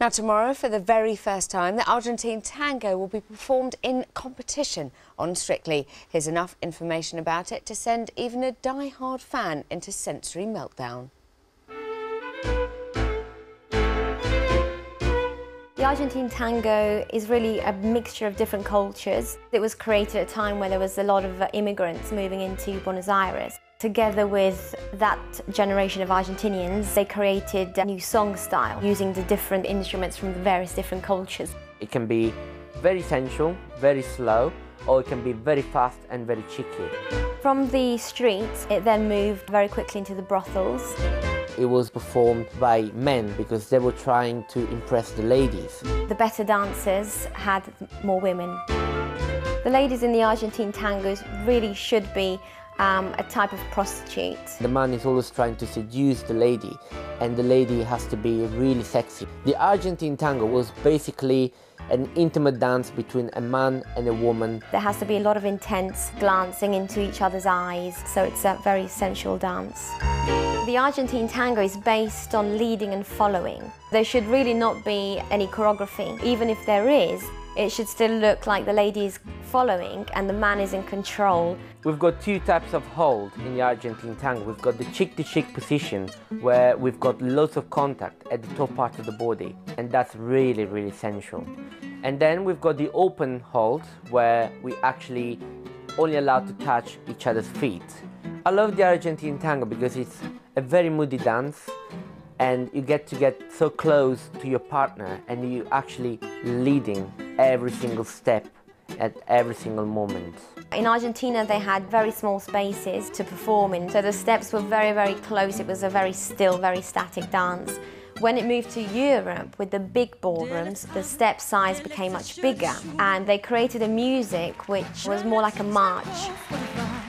Now tomorrow, for the very first time, the Argentine Tango will be performed in competition on Strictly. Here's enough information about it to send even a die-hard fan into sensory meltdown. The Argentine Tango is really a mixture of different cultures. It was created at a time where there was a lot of immigrants moving into Buenos Aires. Together with that generation of Argentinians, they created a new song style using the different instruments from the various different cultures. It can be very sensual, very slow, or it can be very fast and very cheeky. From the streets, it then moved very quickly into the brothels. It was performed by men because they were trying to impress the ladies. The better dancers had more women. The ladies in the Argentine tangos really should be a type of prostitute. The man is always trying to seduce the lady, and the lady has to be really sexy. The Argentine Tango was basically an intimate dance between a man and a woman. There has to be a lot of intense glancing into each other's eyes, so it's a very sensual dance. The Argentine Tango is based on leading and following. There should really not be any choreography. Even if there is, it should still look like the lady is following and the man is in control. We've got two types of hold in the Argentine Tango. We've got the cheek-to-cheek position, where we've got lots of contact at the top part of the body, and that's really, really sensual. And then we've got the open hold, where we actually only allowed to touch each other's feet. I love the Argentine Tango because it's a very moody dance, and you get so close to your partner, and you actually leading every single step at every single moment. In Argentina, they had very small spaces to perform in, so the steps were very, very close. It was a very still, very static dance. When it moved to Europe, with the big ballrooms, the step size became much bigger, and they created a music which was more like a march.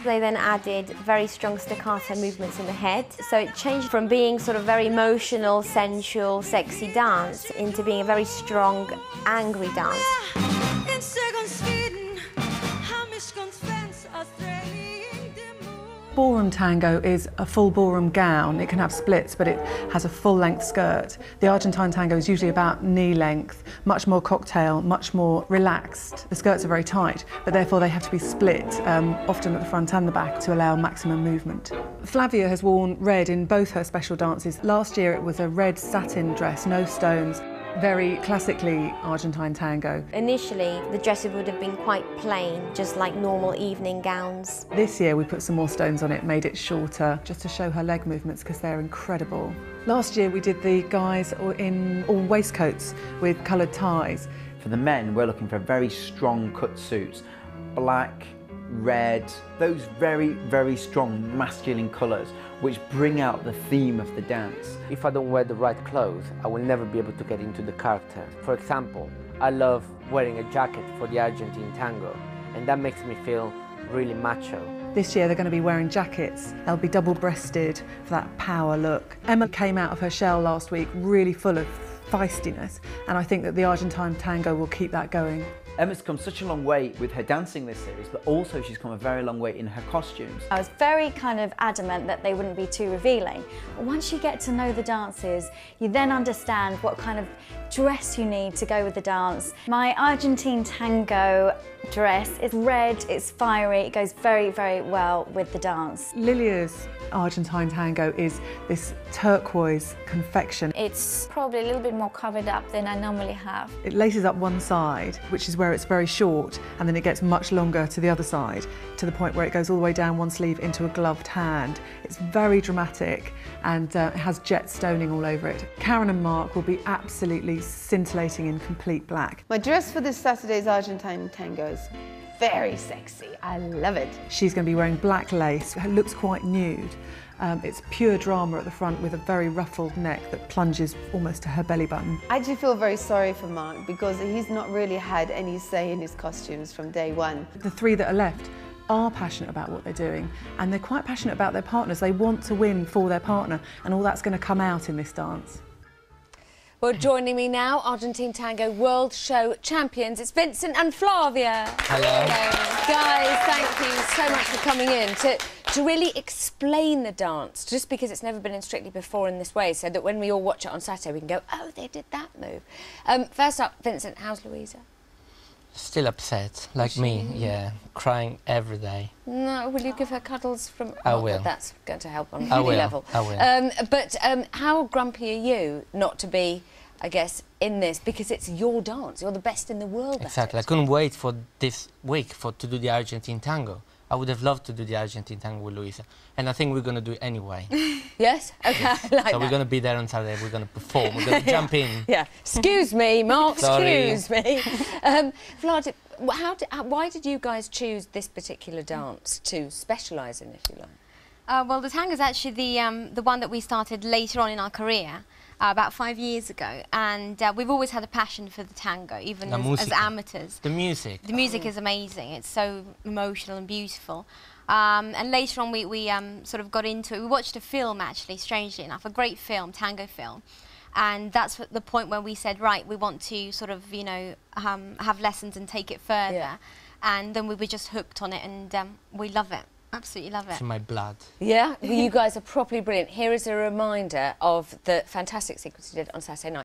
They then added very strong staccato movements in the head, so it changed from being sort of very emotional, sensual, sexy dance into being a very strong, angry dance. Ballroom tango is a full ballroom gown. It can have splits, but it has a full-length skirt. The Argentine tango is usually about knee length, much more cocktail, much more relaxed. The skirts are very tight, but therefore they have to be split, often at the front and the back, to allow maximum movement. Flavia has worn red in both her special dances. Last year it was a red satin dress, no stones. Very classically Argentine tango. Initially, the dresses would have been quite plain, just like normal evening gowns. This year we put some more stones on it, made it shorter, just to show her leg movements because they're incredible. Last year we did the guys in all waistcoats with coloured ties. For the men, we're looking for very strong cut suits, black, red, those very, very strong masculine colours which bring out the theme of the dance. If I don't wear the right clothes, I will never be able to get into the character. For example, I love wearing a jacket for the Argentine Tango, and that makes me feel really macho. This year they're going to be wearing jackets. They'll be double-breasted for that power look. Emma came out of her shell last week really full of feistiness, and I think that the Argentine Tango will keep that going. Emma's come such a long way with her dancing this series, but also she's come a very long way in her costumes. I was very kind of adamant that they wouldn't be too revealing. But once you get to know the dances, you then understand what kind of dress you need to go with the dance. My Argentine Tango dress is red, it's fiery, it goes very, very well with the dance. Lilia's Argentine Tango is this turquoise confection. It's probably a little bit more covered up than I normally have. It laces up one side, which is where it's very short, and then it gets much longer to the other side, to the point where it goes all the way down one sleeve into a gloved hand. It's very dramatic, and it has jet stoning all over it. Karen and Mark will be absolutely scintillating in complete black. My dress for this Saturday's Argentine Tango is very sexy. I love it. She's going to be wearing black lace. It looks quite nude. It's pure drama at the front with a very ruffled neck that plunges almost to her belly button. I actually feel very sorry for Mark because he's not really had any say in his costumes from day one. The three that are left are passionate about what they're doing, and they're quite passionate about their partners. They want to win for their partner, and all that's going to come out in this dance. Well, joining me now, Argentine Tango World Show champions, it's Vincent and Flavia. Hello. Guys, thank you so much for coming in. to really explain the dance, just because it's never been in Strictly before in this way, so that when we all watch it on Saturday, we can go, oh, they did that move. First up, Vincent, how's Louisa? Still upset, like me, yeah, crying every day. No, will you give her cuddles from... I will. That's going to help on I any will. level. I will. But how grumpy are you not to be, I guess, in this? Because it's your dance. You're the best in the world Exactly. at I couldn't wait for this week to do the Argentine Tango. I would have loved to do the Argentine Tango with Louisa. And I think we're going to do it anyway. Yes? OK, I like So that. we're going to be there on Saturday. We're going to perform. We're going to jump in. Yeah. Excuse me, Mark. Sorry. Excuse me. Vlad, why did you guys choose this particular dance to specialise in, if you like? Well, the tango is actually the one that we started later on in our career, about 5 years ago, and we've always had a passion for the tango, even as amateurs. The music. The music is amazing. It's so emotional and beautiful. And later on, we sort of got into it. We watched a film, actually, strangely enough, a great film, tango film. And that's the point where we said, right, we want to sort of, you know, have lessons and take it further. Yeah. And then we were just hooked on it, and we love it. Absolutely love it. It's in my blood. Yeah? Well, you guys are properly brilliant. Here is a reminder of the fantastic sequence you did on Saturday night.